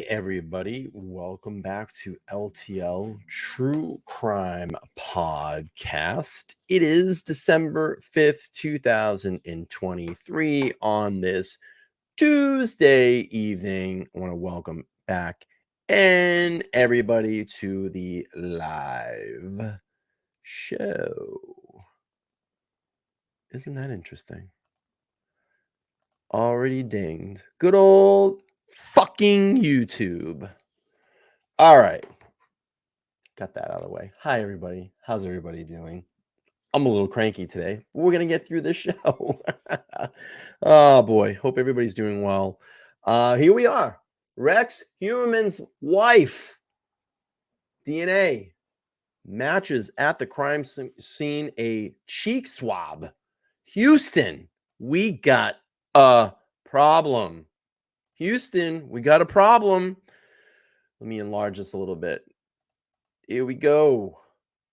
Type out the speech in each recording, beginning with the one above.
everybody. Welcome back to LTL True Crime Podcast. It is December 5th, 2023 on this Tuesday evening. I want to welcome back and everybody to the live show. Isn't that interesting? Already dinged. Good old fucking YouTube. All right. Got that out of the way. Hi, everybody. How's everybody doing? I'm a little cranky today, but we're going to get through this show. Oh, boy. Hope everybody's doing well. Here we are. Rex Heuermann's wife. DNA matches at the crime scene a cheek swab. Houston, we got a problem. Houston, we got a problem. Let me enlarge this a little bit. Here we go.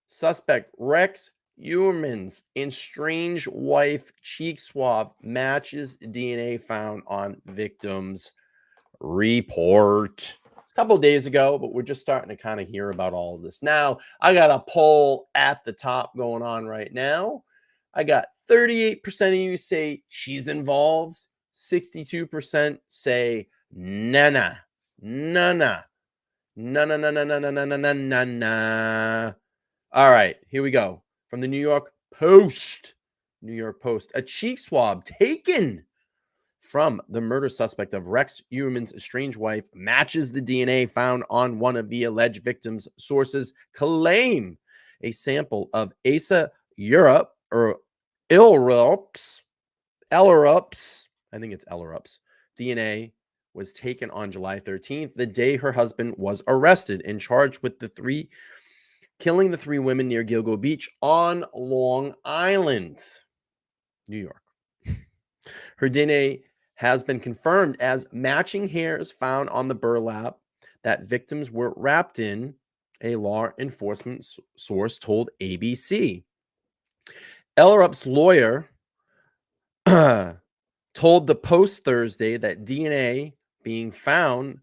Suspect Rex Heuermann's estranged wife cheek swab matches DNA found on victim's report. A couple of days ago, but we're just starting to kind of hear about all of this now. I got a poll at the top going on right now. I got 38% of you say she's involved. 62% say nana. Nana. Na. All right, here we go. From the New York Post. New York Post. A cheek swab taken from the murder suspect of Rex Heuermann's estranged wife matches the DNA found on one of the alleged victims. Sources claim a sample of Asa Europe or Ellerup's, I think it's Ellerup's DNA was taken on July 13th, the day her husband was arrested and charged with killing the three women near Gilgo Beach on Long Island, New York. Her DNA has been confirmed as matching hairs found on the burlap that victims were wrapped in, a law enforcement source told ABC. Ellerup's lawyer told the Post Thursday that DNA being found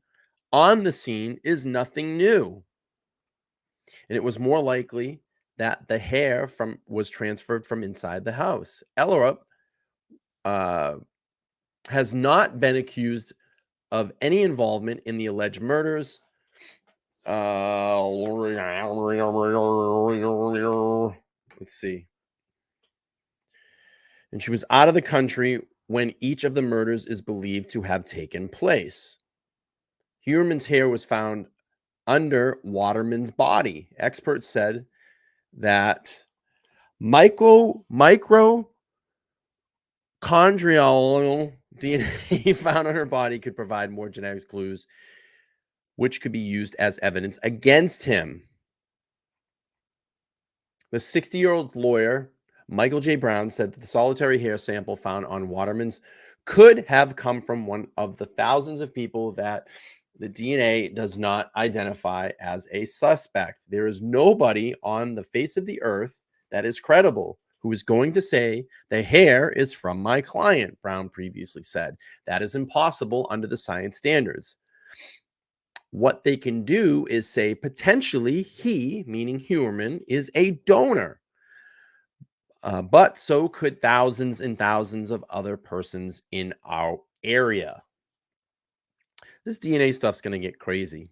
on the scene is nothing new. And it was more likely that the hair was transferred from inside the house. Ellerup has not been accused of any involvement in the alleged murders. Let's see. And she was out of the country when each of the murders is believed to have taken place. Heuermann's hair was found under Waterman's body. Experts said that microchondrial DNA found on her body could provide more genetics clues, which could be used as evidence against him. The 60-year-old lawyer, Michael J. Brown, said that the solitary hair sample found on Waterman's could have come from one of the thousands of people that the DNA does not identify as a suspect. There is nobody on the face of the earth that is credible who is going to say the hair is from my client, Brown previously said. That is impossible under the science standards. What they can do is say potentially he, meaning Heuermann, is a donor. But so could thousands and thousands of other persons in our area. This DNA stuff's going to get crazy.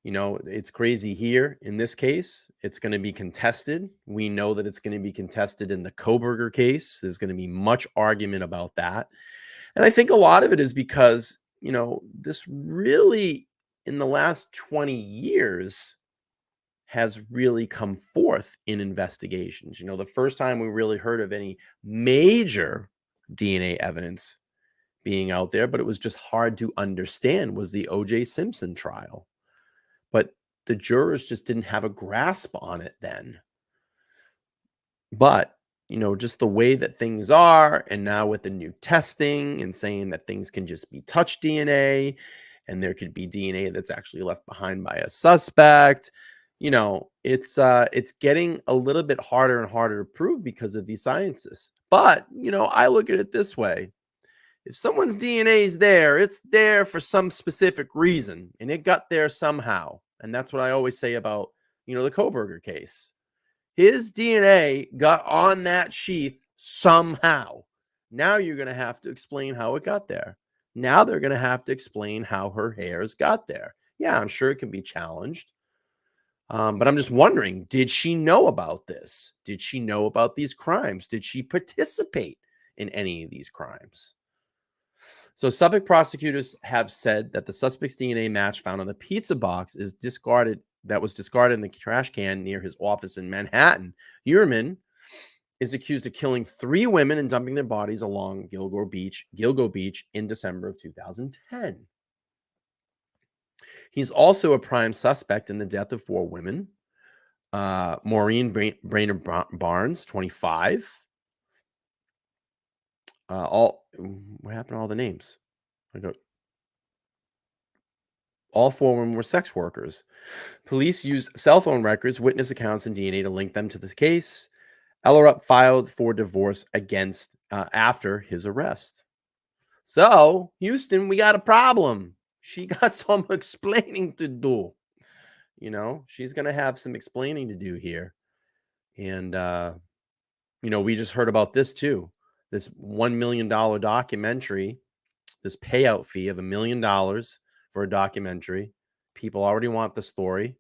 You know, it's crazy here. In this case, it's going to be contested. We know that it's going to be contested in the Koberger case. There's going to be much argument about that. And I think a lot of it is because, you know, this really, in the last 20 years, has really come forth in investigations. You know, the first time we really heard of any major DNA evidence being out there, but it was just hard to understand, was the O.J. Simpson trial. But the jurors just didn't have a grasp on it then. But, you know, just the way that things are, and now with the new testing and saying that things can just be touch DNA, and there could be DNA that's actually left behind by a suspect, you know, it's getting a little bit harder and harder to prove because of these sciences. But, you know, I look at it this way. If someone's DNA is there, it's there for some specific reason, and it got there somehow. And that's what I always say about, the Koberger case. His DNA got on that sheath somehow. Now you're going to have to explain how it got there. Now they're going to have to explain how her hairs got there. Yeah, I'm sure it can be challenged. But I'm just wondering, did she know about this? Did she know about these crimes? Did she participate in any of these crimes? So Suffolk prosecutors have said that the suspect's DNA match found on the pizza box was discarded in the trash can near his office in Manhattan. Heuermann is accused of killing 3 women and dumping their bodies along Gilgo Beach in December of 2010. He's also a prime suspect in the death of 4 women. Maureen Brainerd Barnes, 25. What happened to all the names? All 4 of them were sex workers. Police used cell phone records, witness accounts, and DNA to link them to this case. Ellerup filed for divorce after his arrest. So, Houston, we got a problem. She got some explaining to do. She's going to have some explaining to do here. And, we just heard about this too. This $1 million documentary, this payout fee of $1 million for a documentary. People already want the story.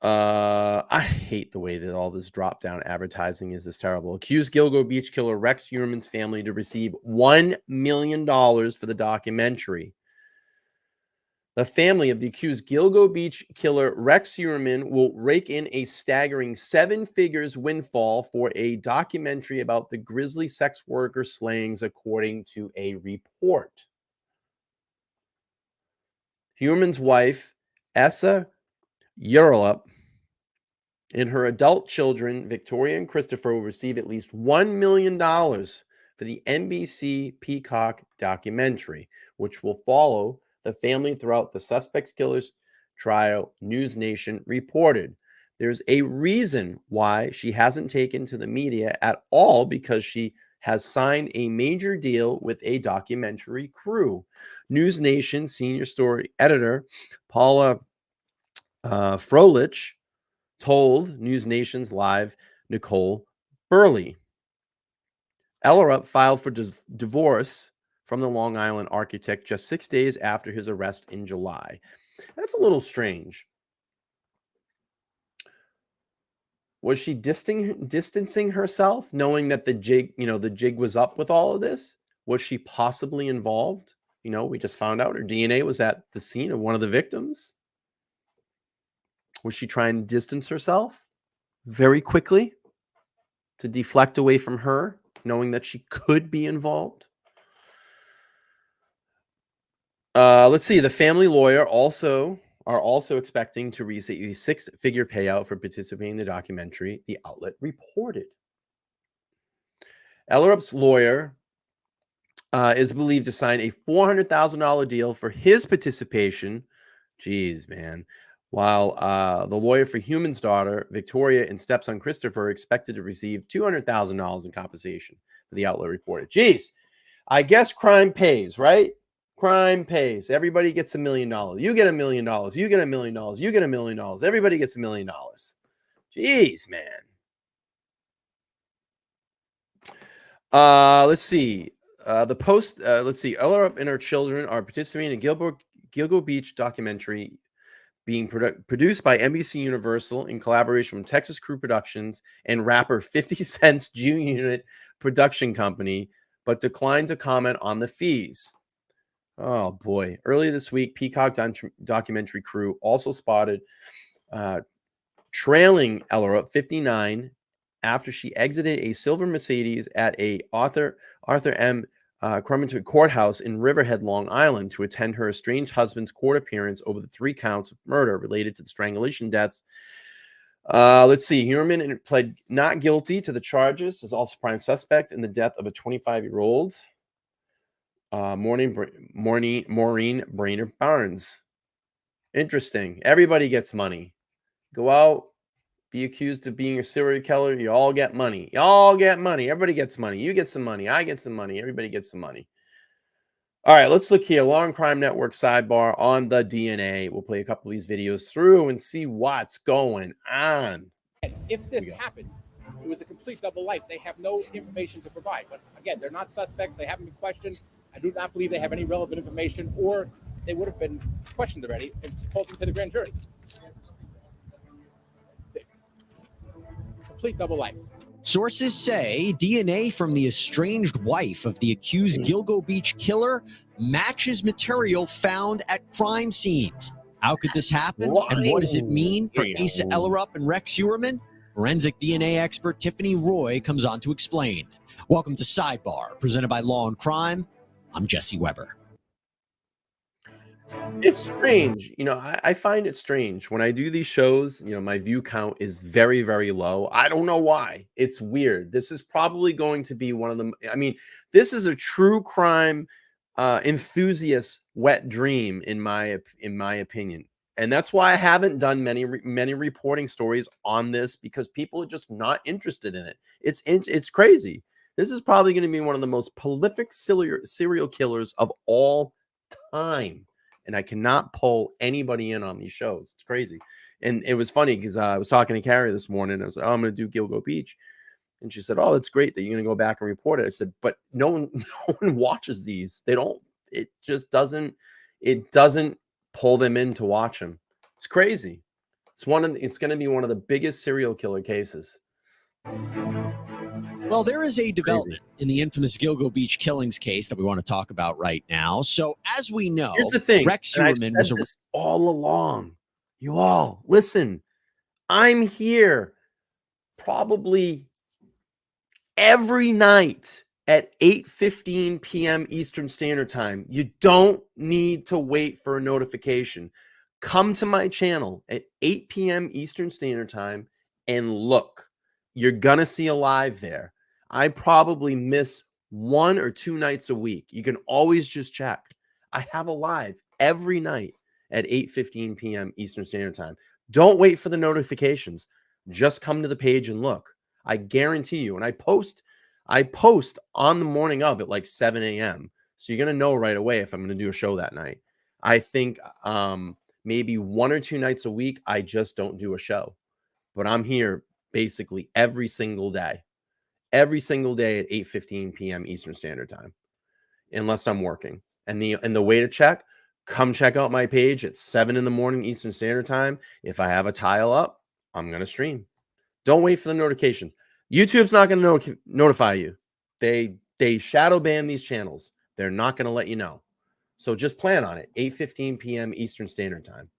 I hate the way that all this drop-down advertising is. This terrible. Accused Gilgo Beach killer Rex Heuermann's family to receive $1 million for the documentary. The family of the accused Gilgo Beach killer Rex Heuermann will rake in a staggering 7 figures windfall for a documentary about the grisly sex worker slayings, according to a report. Heuermann's wife, Essa Heuermann, and her adult children, Victoria and Christopher, will receive at least $1 million for the NBC Peacock documentary, which will follow the family throughout the suspect's killer's trial, News Nation reported. There's a reason why she hasn't taken to the media at all, because she has signed a major deal with a documentary crew. News Nation senior story editor Paula Froelich told News Nation's Live Nicole Burley. Ellerup filed for divorce from the Long Island architect just 6 days after his arrest in July. That's a little strange. Was she distancing herself, knowing that the jig was up with all of this? Was she possibly involved? We just found out her DNA was at the scene of one of the victims. Was she trying to distance herself very quickly to deflect away from her, knowing that she could be involved? Let's see. The family lawyer are also expecting to receive a 6-figure payout for participating in the documentary, the outlet reported. Ellerup's lawyer is believed to sign a $400,000 deal for his participation. Jeez, man. While the lawyer for Heuermann's daughter, Victoria, and stepson Christopher are expected to receive $200,000 in compensation, the outlet reported. Jeez, I guess crime pays, right? Crime pays. Everybody gets $1 million. You get $1 million. You get $1 million. You get $1 million. Everybody gets $1 million. Jeez, man. Let's see. Let's see. Ellerup and her children are participating in Gilgo Beach documentary being produced by NBC Universal in collaboration with Texas Crew Productions and rapper 50 Cent's Junior Unit Production Company, but declined to comment on the fees. Oh, boy. Earlier this week, Peacock documentary crew also spotted trailing Ellerup, 59, after she exited a silver Mercedes at a Arthur M. Crumington Courthouse in Riverhead, Long Island, to attend her estranged husband's court appearance over the 3 counts of murder related to the strangulation deaths. Let's see. Heuermann pled not guilty to the charges, is also prime suspect in the death of a 25-year-old. Maureen Brainerd Barnes. Interesting. Everybody gets money. Go out, be accused of being a serial killer, you all get money. You all get money. Everybody gets money. You get some money. I get some money. Everybody gets some money. All right, let's look here. Law and Crime Network sidebar on the DNA. We'll play a couple of these videos through and see what's going on. And if this happened, it was a complete double life. They have no information to provide. But again, they're not suspects. They haven't been questioned. I do not believe they have any relevant information, or they would have been questioned already and pulled into the grand jury. Complete double life. Sources say DNA from the estranged wife of the accused Gilgo Beach killer matches material found at crime scenes. How could this happen? And what does it mean for Asa Ellerup and Rex Heuermann? Forensic DNA expert Tiffany Roy comes on to explain. Welcome to Sidebar, presented by Law and Crime. I'm Jesse Weber. It's strange. I find it strange when I do these shows, my view count is very, very low. I don't know why. It's weird. This is probably going to be one of them. I mean, this is a true crime enthusiast wet dream in my opinion. And that's why I haven't done many reporting stories on this, because people are just not interested in it. It's crazy. This is probably going to be one of the most prolific serial killers of all time. And I cannot pull anybody in on these shows. It's crazy. And it was funny because I was talking to Carrie this morning. I was like, I'm going to do Gilgo Beach. And she said, oh, that's great that you're going to go back and report it. I said, but no one watches these. They don't. It just doesn't pull them in to watch them. It's crazy. It's going to be one of the biggest serial killer cases. Well, there is a development in the infamous Gilgo Beach killings case that we want to talk about right now. So, as we know, here's the thing. Rex Heuermann was this all along. You all listen. I'm here probably every night at 8:15 p.m. Eastern Standard Time. You don't need to wait for a notification. Come to my channel at 8 p.m. Eastern Standard Time and look. You're gonna see a live there. I probably miss 1 or 2 nights a week. You can always just check. I have a live every night at 8:15 p.m. Eastern Standard Time. Don't wait for the notifications. Just come to the page and look. I guarantee you. And I post on the morning of at like 7 a.m. So you're going to know right away if I'm going to do a show that night. I think maybe 1 or 2 nights a week, I just don't do a show. But I'm here basically every single day at 8:15 p.m. Eastern Standard Time, unless I'm working. And the way to check, come check out my page at 7 in the morning Eastern Standard Time. If I have a tile up, I'm going to stream. Don't wait for the notification. YouTube's not going to notify you. They shadow ban these channels. They're not going to let you know. So just plan on it. 8:15 p.m. Eastern Standard Time.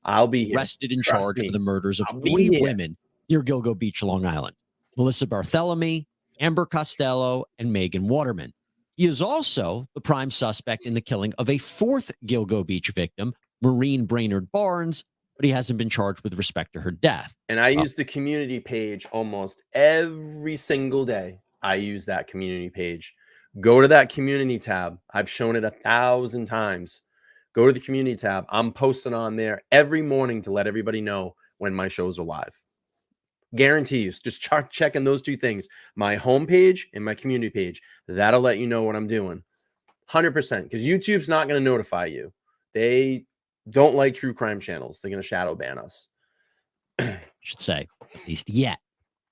I'll be here. Arrested and charged for the murders of 3 women near Gilgo Beach, Long Island. Melissa Barthélemy, Amber Costello, and Megan Waterman. He is also the prime suspect in the killing of a 4th Gilgo Beach victim, Maureen Brainerd Barnes, but he hasn't been charged with respect to her death. And I use the community page almost every single day. I use that community page. Go to that community tab. I've shown it 1,000 times. Go to the community tab. I'm posting on there every morning to let everybody know when my shows are live. Guarantee you. Just checking those 2 things. My homepage and my community page. That'll let you know what I'm doing. 100%. Because YouTube's not going to notify you. They don't like true crime channels. They're going to shadow ban us. I should say, at least yet.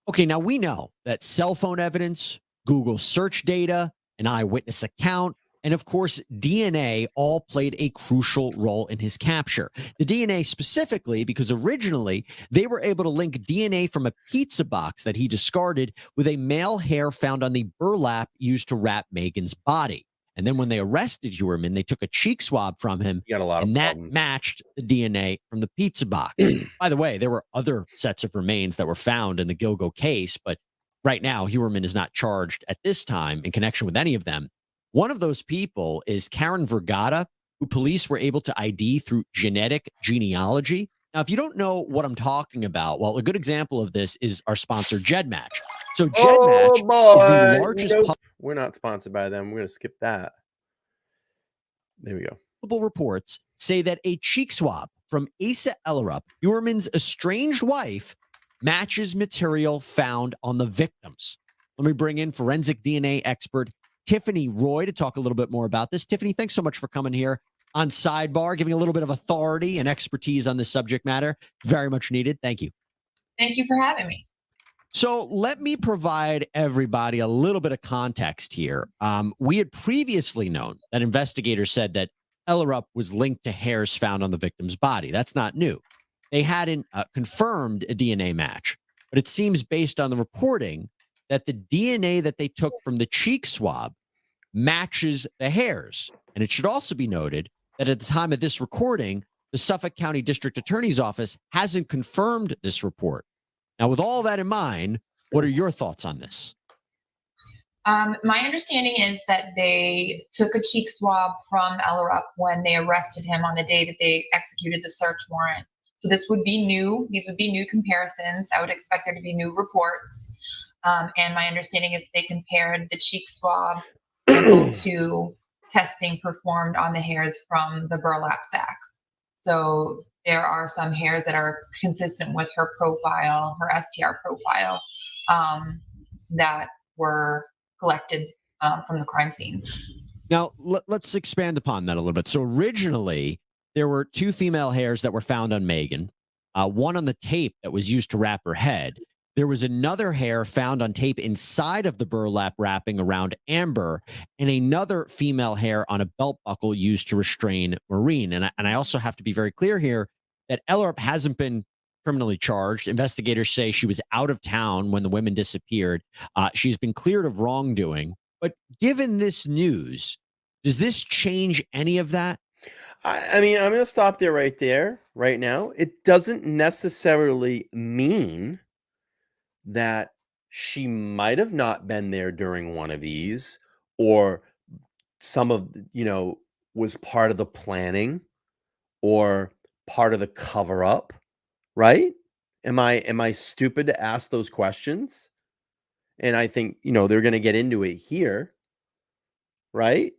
Okay, now we know that cell phone evidence, Google search data, an eyewitness account, and of course, DNA all played a crucial role in his capture. The DNA specifically, because originally they were able to link DNA from a pizza box that he discarded with a male hair found on the burlap used to wrap Megan's body. And then when they arrested Heuermann, they took a cheek swab from him, and that matched the DNA from the pizza box. By the way, there were other sets of remains that were found in the Gilgo case, but right now, Heuermann is not charged at this time in connection with any of them. One of those people is Karen Vergata, who police were able to ID through genetic genealogy. Now, if you don't know what I'm talking about, well, a good example of this is our sponsor, GEDmatch. So GEDmatch is the largest... We're not sponsored by them. We're going to skip that. There we go. Reports say that a cheek swab from Asa Ellerup, Heuermann's estranged wife, matches material found on the victims. Let me bring in forensic DNA expert Tiffany Roy to talk a little bit more about this. Tiffany, thanks so much for coming here on Sidebar, giving a little bit of authority and expertise on this subject matter. Very much needed. Thank you. Thank you for having me. So let me provide everybody a little bit of context here. We had previously known that investigators said that Ellerup was linked to hairs found on the victim's body. That's not new. They hadn't confirmed a DNA match, but it seems based on the reporting that the DNA that they took from the cheek swab matches the hairs. And it should also be noted that at the time of this recording, the Suffolk County District Attorney's Office hasn't confirmed this report. Now, with all that in mind, what are your thoughts on this? My understanding is that they took a cheek swab from Ellerup when they arrested him on the day that they executed the search warrant. So this would be new. These would be new comparisons. I would expect there to be new reports. And my understanding is they compared the cheek swab sample to testing performed on the hairs from the burlap sacks. So there are some hairs that are consistent with her profile, her STR profile, that were collected from the crime scenes. Now, let's expand upon that a little bit. So originally, there were 2 female hairs that were found on Megan, one on the tape that was used to wrap her head. There was another hair found on tape inside of the burlap wrapping around Amber, and another female hair on a belt buckle used to restrain Maureen. And I also have to be very clear here that Ellerup hasn't been criminally charged. Investigators say she was out of town when the women disappeared. She's been cleared of wrongdoing. But given this news, does this change any of that? I mean, I'm going to stop there right now. It doesn't necessarily mean that she might have not been there during one of these, or some of, was part of the planning or part of the cover up, right? Am I stupid to ask those questions? And I think, they're going to get into it here, right?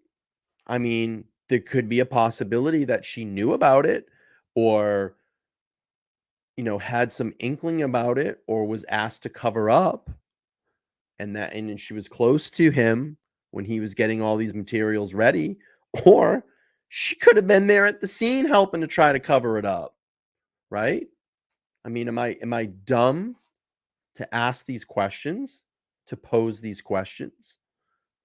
I mean, there could be a possibility that she knew about it, or had some inkling about it, or was asked to cover up, and she was close to him when he was getting all these materials ready, or she could have been there at the scene helping to try to cover it up, right? I mean, am I dumb to ask these questions, to pose these questions?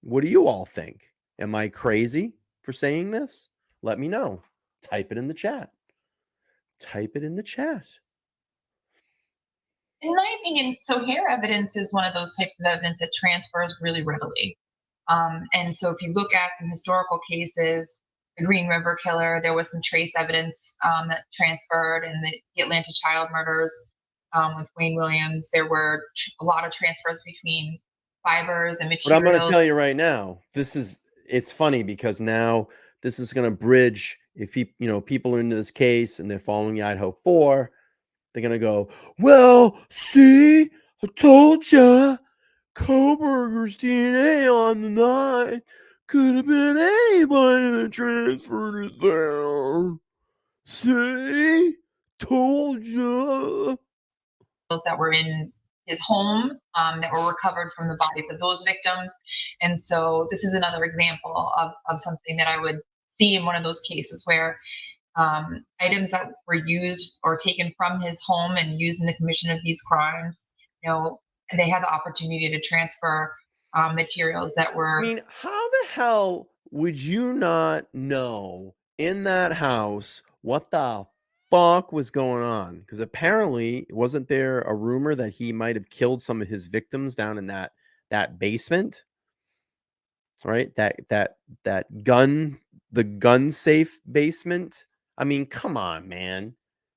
What do you all think? Am I crazy for saying this? Let me know. Type it in the chat. Type it in the chat. In my opinion, so hair evidence is one of those types of evidence that transfers really readily. And so if you look at some historical cases, the Green River killer, there was some trace evidence that transferred, and the Atlanta child murders with Wayne Williams, there were a lot of transfers between fibers and But I'm materials. going to tell you right now, it's funny because now this is going to bridge, if people are into this case and they're following the Idaho 4, they're going to go, well, see, I told ya, Koberger's DNA on the knife could have been anybody that transferred it there. See? Told ya. That were in his home that were recovered from the bodies of those victims. And so this is another example of something that I would see in one of those cases where items that were used or taken from his home and used in the commission of these crimes, they had the opportunity to transfer materials that were. I mean, how the hell would you not know in that house what the fuck was going on? Because apparently, wasn't there a rumor that he might have killed some of his victims down in that basement? Right? That gun safe basement. I mean, come on, man.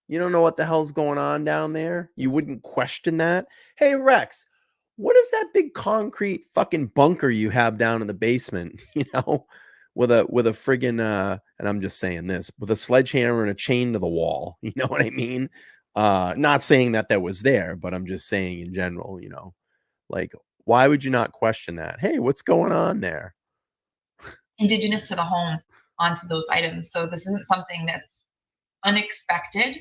You don't know what the hell's going on down there? You wouldn't question that? Hey, Rex, what is that big concrete fucking bunker you have down in the basement? With a friggin' and I'm just saying this, with a sledgehammer and a chain to the wall. You know what I mean? Not saying that was there, but I'm just saying in general, like, why would you not question that? Hey, what's going on there? Indigenous to the home onto those items. So this isn't something that's unexpected.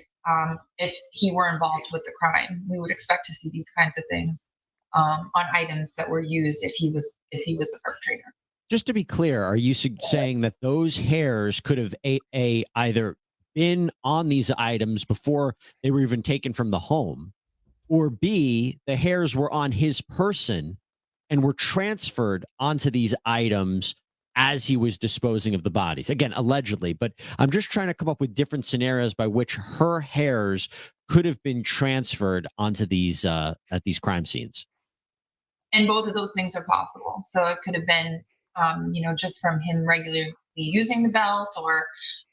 if he were involved with the crime. We would expect to see these kinds of things on items that were used if he was the perpetrator. Just to be clear, are you saying that those hairs could have either been on these items before they were even taken from the home, or B, the hairs were on his person and were transferred onto these items as he was disposing of the bodies? Again, allegedly, but I'm just trying to come up with different scenarios by which her hairs could have been transferred onto these at these crime scenes. And both of those things are possible. So it could have been, just from him regularly using the belt, or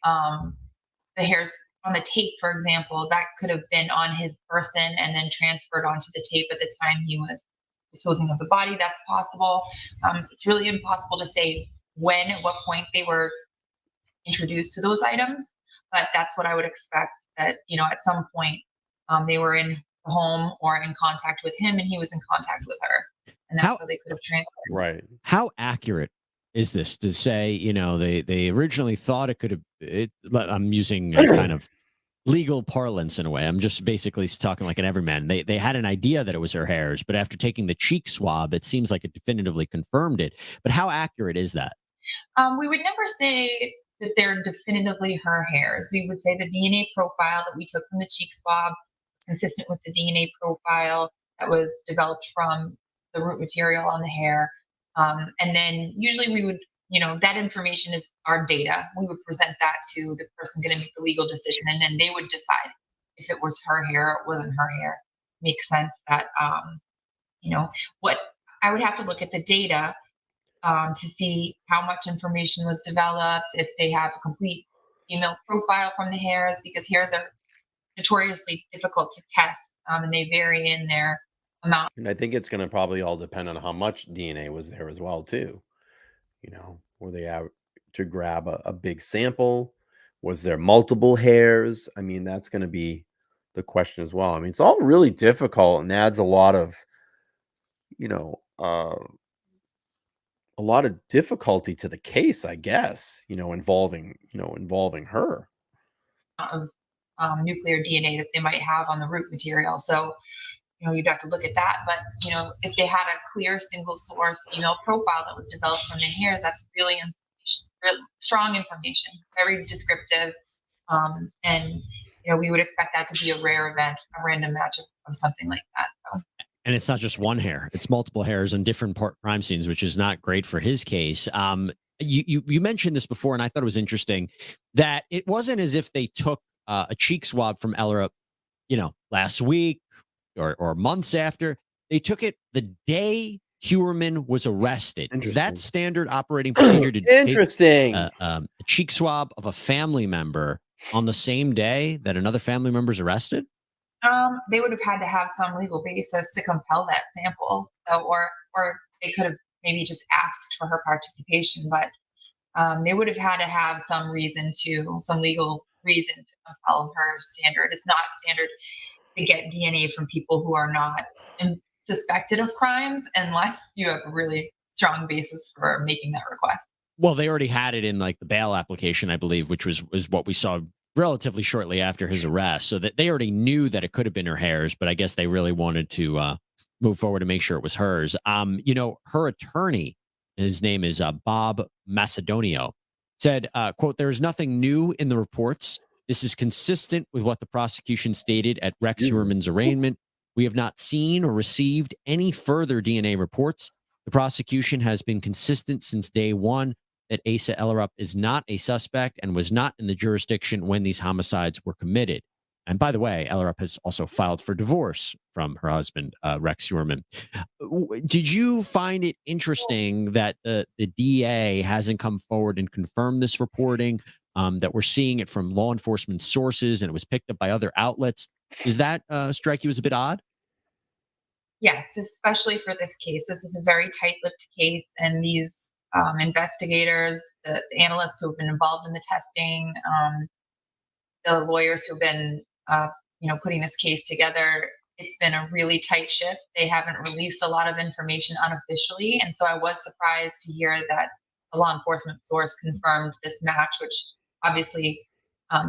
the hairs on the tape, for example, that could have been on his person and then transferred onto the tape at the time he was disposing of the body. That's possible. It's really impossible to say when, at what point they were introduced to those items, but that's what I would expect, that, at some point they were in the home or in contact with him, and he was in contact with her. And that's how they could have transferred. Right. How accurate is this to say, they originally thought it could have, I'm using kind of legal parlance in a way. I'm just basically talking like an everyman. They had an idea that it was her hairs, but after taking the cheek swab, it seems like it definitively confirmed it. But how accurate is that? We would never say that they're definitively her hairs. We would say the DNA profile that we took from the cheek swab is consistent with the DNA profile that was developed from the root material on the hair. And then usually we would, that information is our data. We would present that to the person going to make the legal decision, and then they would decide if it was her hair or it wasn't her hair. Makes sense that, what I would have to look at the data to see how much information was developed, if they have a complete female profile from the hairs, because hairs are notoriously difficult to test, and they vary in their amount. And I think it's going to probably all depend on how much DNA was there as well, too. Were they out to grab a big sample? Was there multiple hairs? I mean, that's going to be the question as well. I mean, it's all really difficult and adds a lot of, a lot of difficulty to the case, I guess, involving her. Of nuclear DNA that they might have on the root material. So, you'd have to look at that. But, if they had a clear single source female profile that was developed from the hairs, that's really strong information, very descriptive. And, we would expect that to be a rare event, a random match of something like that. So. And it's not just one hair; it's multiple hairs in different crime scenes, which is not great for his case. You mentioned this before, and I thought it was interesting that it wasn't as if they took a cheek swab from Ellera, last week or months after. They took it the day Heuermann was arrested. Is that standard operating procedure to Interesting. take a cheek swab of a family member on the same day that another family member is arrested? They would have had to have some legal basis to compel that sample, so, or they could have maybe just asked for her participation, but they would have had to have some legal reason to compel her standard. It's not standard to get DNA from people who are not suspected of crimes unless you have a really strong basis for making that request. Well, they already had it in like the bail application, I believe, which was what we saw relatively shortly after his arrest. So that they already knew that it could have been her hairs, but I guess they really wanted to move forward and make sure it was hers. Her attorney, his name is Bob Macedonio, said, quote, "There is nothing new in the reports. This is consistent with what the prosecution stated at Rex Heuermann's arraignment. We have not seen or received any further DNA reports. The prosecution has been consistent since day one that Asa Ellerup is not a suspect and was not in the jurisdiction when these homicides were committed." And by the way, Ellerup has also filed for divorce from her husband, Rex Heuermann. Did you find it interesting that the DA hasn't come forward and confirmed this reporting, that we're seeing it from law enforcement sources and it was picked up by other outlets? Does that strike you as a bit odd? Yes, especially for this case. This is a very tight-lipped case, and these investigators, the analysts who have been involved in the testing, the lawyers who've been, putting this case together, it's been a really tight ship. They haven't released a lot of information unofficially, and so I was surprised to hear that a law enforcement source confirmed this match, which obviously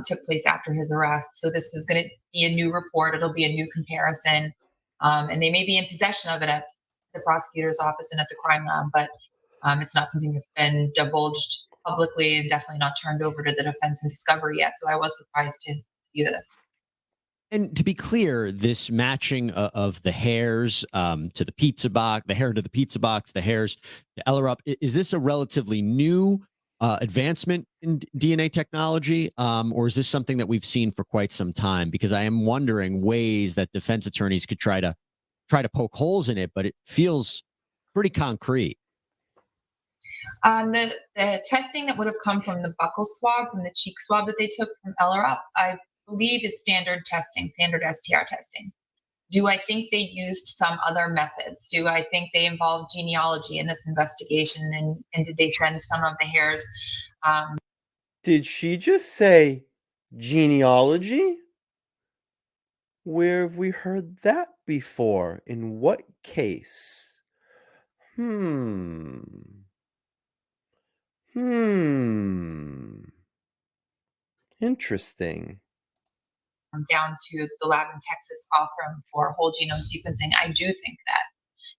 took place after his arrest. So this is going to be a new report. It'll be a new comparison. And they may be in possession of it at the prosecutor's office and at the crime lab, but it's not something that's been divulged publicly and definitely not turned over to the defense in discovery yet. So I was surprised to see this. And to be clear, this matching of the hairs to the pizza box, the hair to the pizza box, the hairs to Ellerup, is this a relatively new advancement in DNA technology, or is this something that we've seen for quite some time? Because I am wondering ways that defense attorneys could try to poke holes in it, but it feels pretty concrete. The testing that would have come from the buccal swab, from the cheek swab that they took from Ellerup, I believe is standard testing, standard STR testing. Do I think they used some other methods? Do I think they involved genealogy in this investigation? And did they send some of the hairs? Did she just say genealogy? Where have we heard that before? In what case? Hmm. Interesting. Down to the lab in Texas offering for whole genome sequencing? I do think that.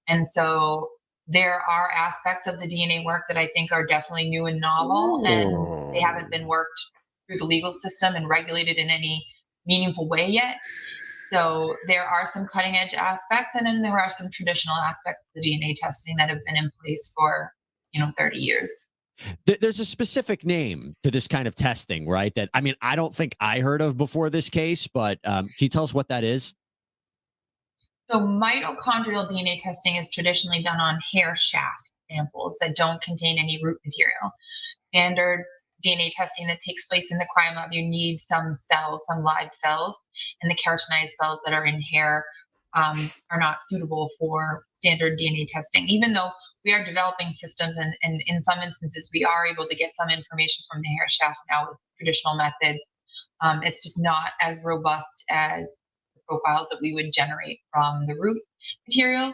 And so there are aspects of the DNA work that I think are definitely new and novel, and they haven't been worked through the legal system and regulated in any meaningful way yet. So there are some cutting edge aspects, and then there are some traditional aspects of the DNA testing that have been in place for 30 years. There's a specific name to this kind of testing, right? That, I mean, I don't think I heard of before this case, but can you tell us what that is? So mitochondrial DNA testing is traditionally done on hair shaft samples that don't contain any root material. Standard DNA testing that takes place in the crime lab, you need some cells, some live cells, and the keratinized cells that are in hair are not suitable for standard DNA testing, even though we are developing systems, and in some instances we are able to get some information from the hair shaft now with traditional methods. It's just not as robust as the profiles that we would generate from the root material.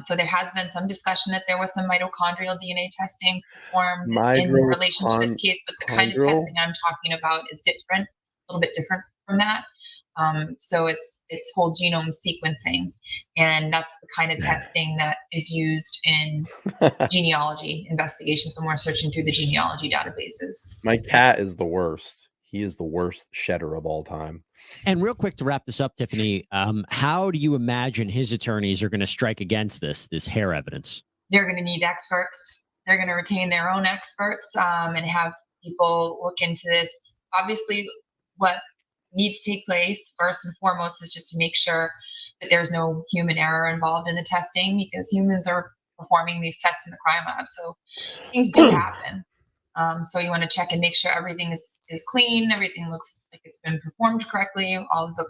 So there has been some discussion that there was some mitochondrial DNA testing performed in relation to this case, but the kind of testing I'm talking about is different, a little bit different from that. So it's whole genome sequencing, and that's the kind of testing that is used in genealogy investigations when we're searching through the genealogy databases. My cat is the worst. He is the worst shedder of all time. And real quick to wrap this up, Tiffany, how do you imagine his attorneys are going to strike against this hair evidence? They're going to need experts. They're going to retain their own experts and have people look into this. Obviously, what needs to take place first and foremost is just to make sure that there's no human error involved in the testing, because humans are performing these tests in the crime lab. So things do happen. So you want to check and make sure everything is clean, everything looks like it's been performed correctly, all of the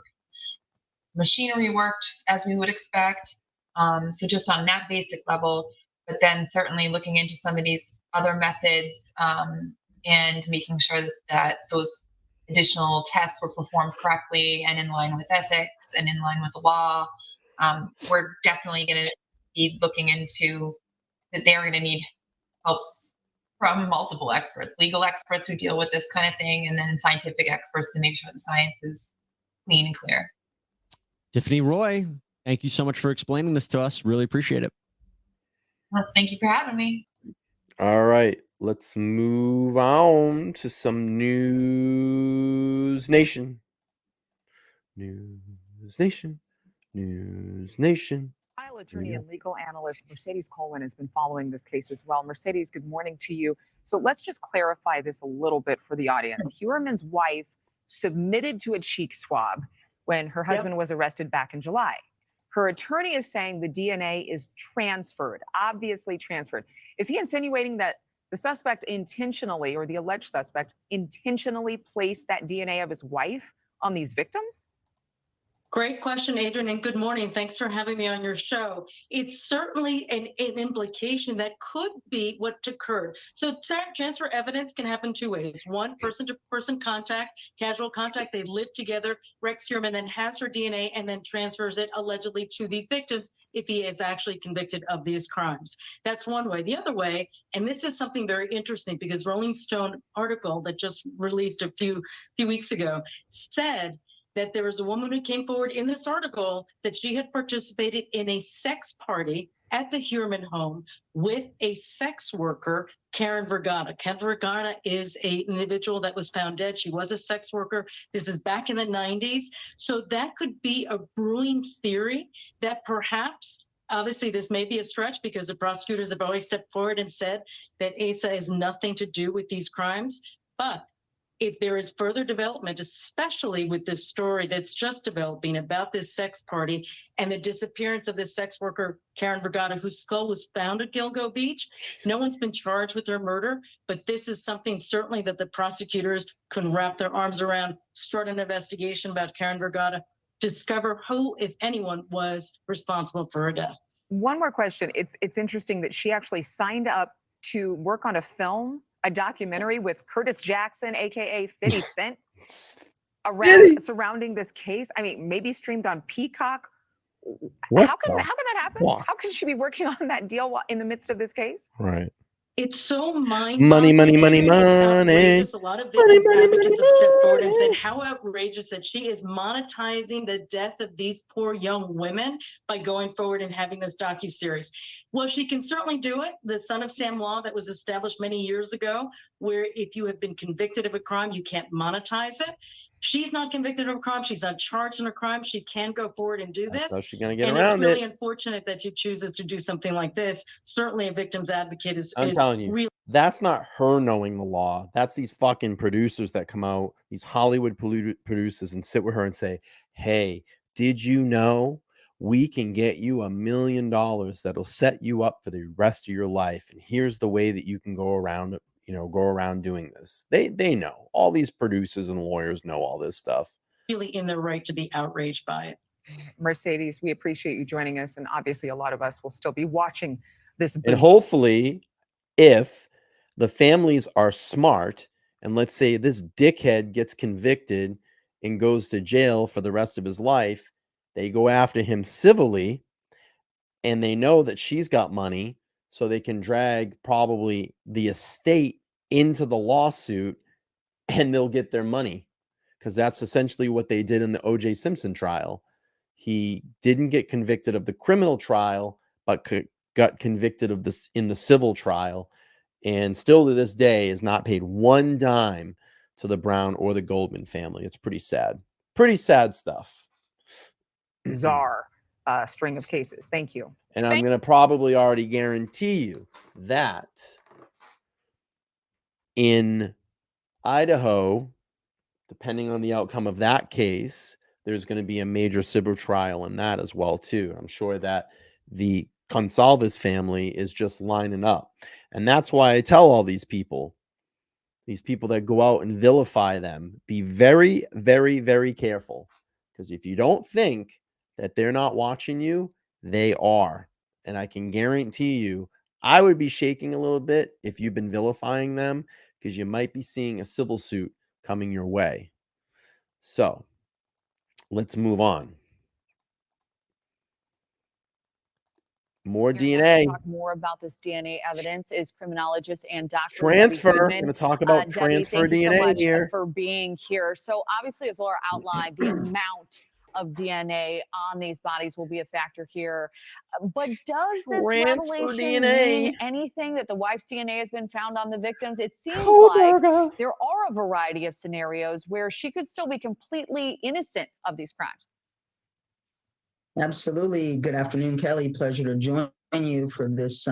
machinery worked as we would expect. So just on that basic level, but then certainly looking into some of these other methods and making sure that those additional tests were performed correctly and in line with ethics and in line with the law. We're definitely going to be looking into that. They're going to need helps from multiple experts, legal experts who deal with this kind of thing, and then scientific experts to make sure the science is clean and clear. Tiffany Roy, thank you so much for explaining this to us. Really appreciate it. Well, thank you for having me. All right, let's move on to some News Nation. News Nation. News Nation. Trial attorney and legal analyst Mercedes Coleman has been following this case as well. Mercedes, good morning to you. So let's just clarify this a little bit for the audience. Heuermann's wife submitted to a cheek swab when her husband was arrested back in July. Her attorney is saying the DNA is transferred, obviously transferred. Is he insinuating that the suspect intentionally, or the alleged suspect, intentionally placed that DNA of his wife on these victims? Great question, Adrian, and good morning. Thanks for having me on your show. It's certainly an implication that could be what occurred. So transfer evidence can happen two ways. One, person-to-person contact, casual contact, they live together, Rex Heuermann then has her DNA and then transfers it allegedly to these victims if he is actually convicted of these crimes. That's one way. The other way, and this is something very interesting because Rolling Stone article that just released a few weeks ago said that there was a woman who came forward in this article that she had participated in a sex party at the Heuermann home with a sex worker, Karen Vergata. Karen Vergata is an individual that was found dead. She was a sex worker. This is back in the 90s. So that could be a brewing theory that perhaps, obviously this may be a stretch because the prosecutors have always stepped forward and said that Asa has nothing to do with these crimes. But if there is further development, especially with this story that's just developing about this sex party and the disappearance of this sex worker, Karen Vergata, whose skull was found at Gilgo Beach, no one's been charged with her murder, but this is something certainly that the prosecutors can wrap their arms around, start an investigation about Karen Vergata, discover who, if anyone, was responsible for her death. One more question. It's interesting that she actually signed up to work on a documentary with Curtis Jackson, aka 50 Cent, surrounding this case. I mean, maybe streamed on Peacock. How can that happen? What? How can she be working on that deal in the midst of this case? Right. It's so money. A lot of Outrageous. A lot of victims advocates have stepped forward and said how outrageous that she is monetizing the death of these poor young women by going forward and having this docuseries. Well, she can certainly do it. The Son of Sam law that was established many years ago, where if you have been convicted of a crime, you can't monetize it. She's not convicted of a crime. She's not charged in a crime. She can go forward and do this. How's she going to get and around it's really it? unfortunate that she chooses to do something like this. Certainly a victim's advocate is Telling you, really. That's not her knowing the law. That's these fucking producers that come out, these Hollywood producers, and sit with her and say, hey, did you know we can get you $1 million that'll set you up for the rest of your life? And here's the way that you can go around doing this. They know. All these producers and lawyers know all this stuff. Really in their right to be outraged by it. Mercedes, we appreciate you joining us. And obviously a lot of us will still be watching this. And hopefully, if the families are smart, and let's say this dickhead gets convicted and goes to jail for the rest of his life, they go after him civilly, and they know that she's got money, so they can drag probably the estate into the lawsuit, and they'll get their money, because that's essentially what they did in the O.J. Simpson trial. He didn't get convicted of the criminal trial, but got convicted of this in the civil trial, and still to this day is not paid one dime to the Brown or the Goldman family. It's pretty sad. Pretty sad stuff. Bizarre string of cases. Thank you. And I'm going to probably already guarantee you that in Idaho, depending on the outcome of that case, there's going to be a major civil trial in that as well, too. I'm sure that the Consalves family is just lining up. And that's why I tell all these people that go out and vilify them, be very, very, very careful. Because if you don't think that they're not watching you, they are. And I can guarantee you, I would be shaking a little bit if you've been vilifying them, because you might be seeing a civil suit coming your way. So let's move on. More DNA. Talk more about this DNA evidence is criminologist and Dr. Transfer. We're going to talk about transfer Debbie, DNA so much here. for being here. So obviously, as Laura outlined, the amount of DNA on these bodies will be a factor here. But does this revelation mean anything that the wife's DNA has been found on the victims? It seems like there are a variety of scenarios where she could still be completely innocent of these crimes. Absolutely. Good afternoon, Kelly. Pleasure to join you for this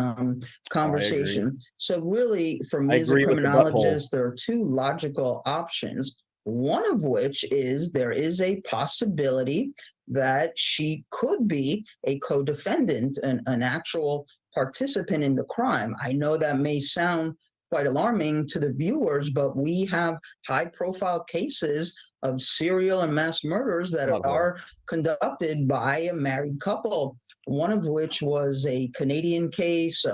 conversation. So really, for me as a criminologist, there are two logical options. One of which is there is a possibility that she could be a co-defendant, an actual participant in the crime. I know that may sound quite alarming to the viewers, but we have high-profile cases of serial and mass murders that are conducted by a married couple, one of which was a Canadian case.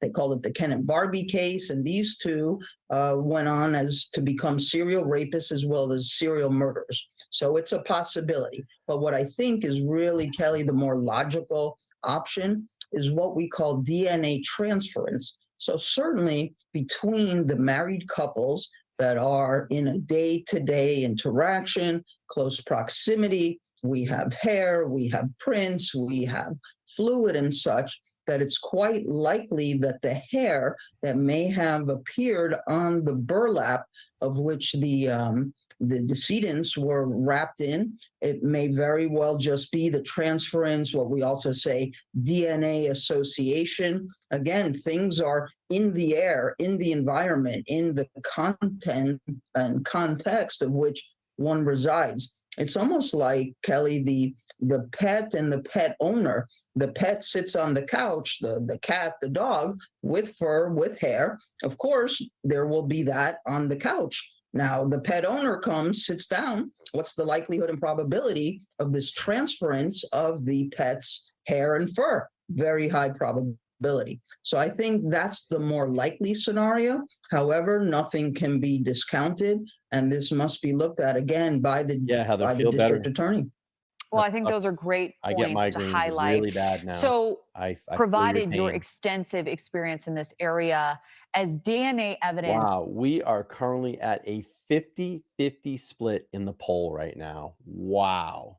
They called it the Ken and Barbie case, and these two went on as to become serial rapists as well as serial murderers. So it's a possibility. But what I think is really, Kelly, the more logical option is what we call DNA transference. So certainly between the married couples that are in a day-to-day interaction, close proximity, we have hair, we have prints, we have fluid and such, that it's quite likely that the hair that may have appeared on the burlap of which the decedents were wrapped in, it may very well just be the transference, what we also say DNA association. Again, things are in the air, in the environment, in the content and context of which one resides. It's almost like, Kelly, the pet and the pet owner. The pet sits on the couch, the cat, the dog, with fur, with hair. Of course, there will be that on the couch. Now, the pet owner comes, sits down. What's the likelihood and probability of this transference of the pet's hair and fur? Very high probability. So I think that's the more likely scenario. However, nothing can be discounted, and this must be looked at again by the district attorney. Well, I think those are great I get points to highlight. really bad now. So, I feel provided your pain. extensive experience in this area, as DNA evidence Wow, we are currently at a 50-50 split in the poll right now. Wow.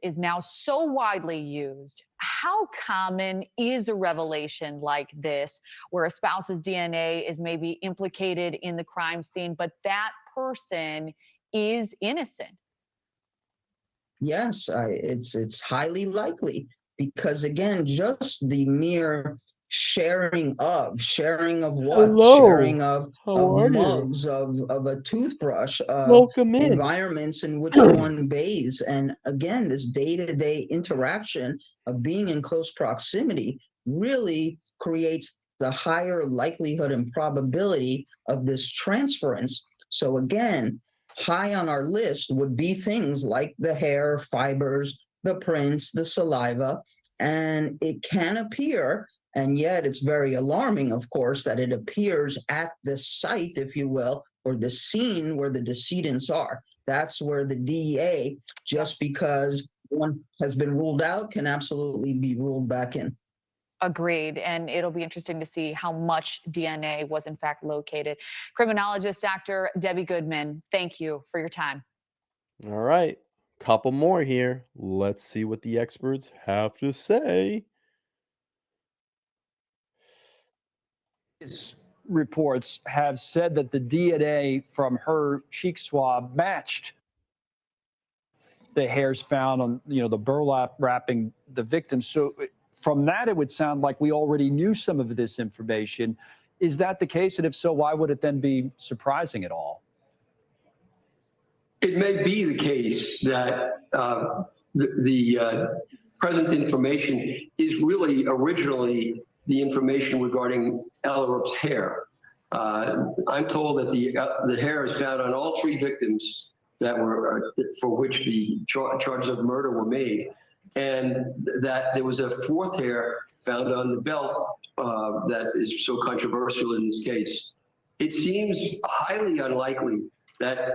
is now so widely used, how common is a revelation like this, where a spouse's DNA is maybe implicated in the crime scene, but that person is innocent? Yes, it's highly likely, because again, just the mere sharing of what? Hello. Sharing of mugs, of a toothbrush, Welcome in. environments in which one bathes. And again, this day-to-day interaction of being in close proximity really creates the higher likelihood and probability of this transference. So again, high on our list would be things like the hair fibers, the prints, the saliva, and it can appear, and yet it's very alarming, of course, that it appears at the site, if you will, or the scene where the decedents are. That's where the DEA, just because one has been ruled out, can absolutely be ruled back in. Agreed. And it'll be interesting to see how much DNA was in fact located. Criminologist Dr. Debbie Goodman, thank you for your time. All right, couple more here. Let's see what the experts have to say. Reports have said that the DNA from her cheek swab matched the hairs found on, the burlap wrapping the victim. So from that, it would sound like we already knew some of this information. Is that the case? And if so, why would it then be surprising at all? It may be the case that the present information is really originally the information regarding Ellerup's hair. I'm told that the hair is found on all three victims that were for which the charges of murder were made, and that there was a fourth hair found on the belt that is so controversial in this case. It seems highly unlikely that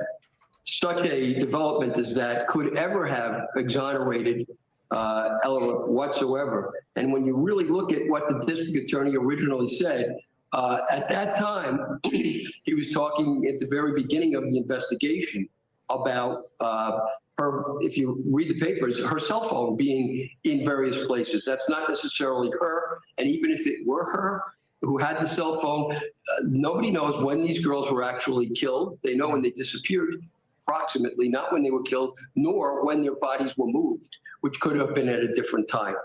such a development as that could ever have exonerated Ellerup whatsoever. And when you really look at what the district attorney originally said, at that time, he was talking at the very beginning of the investigation about her, if you read the papers, her cell phone being in various places. That's not necessarily her. And even if it were her who had the cell phone, nobody knows when these girls were actually killed. They know when they disappeared, approximately, not when they were killed, nor when their bodies were moved, which could have been at a different time.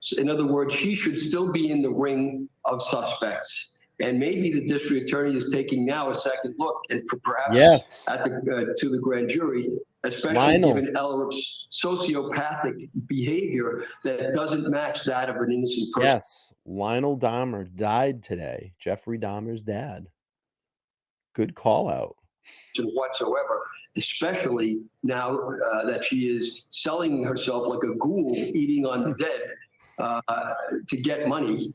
So in other words, she should still be in the ring of suspects. And maybe the district attorney is taking now a second look and perhaps at to the grand jury, especially given Ellerup's sociopathic behavior that doesn't match that of an innocent person. Yes, Lionel Dahmer died today. Jeffrey Dahmer's dad. Good call out. Whatsoever. especially now that she is selling herself like a ghoul, eating on the dead to get money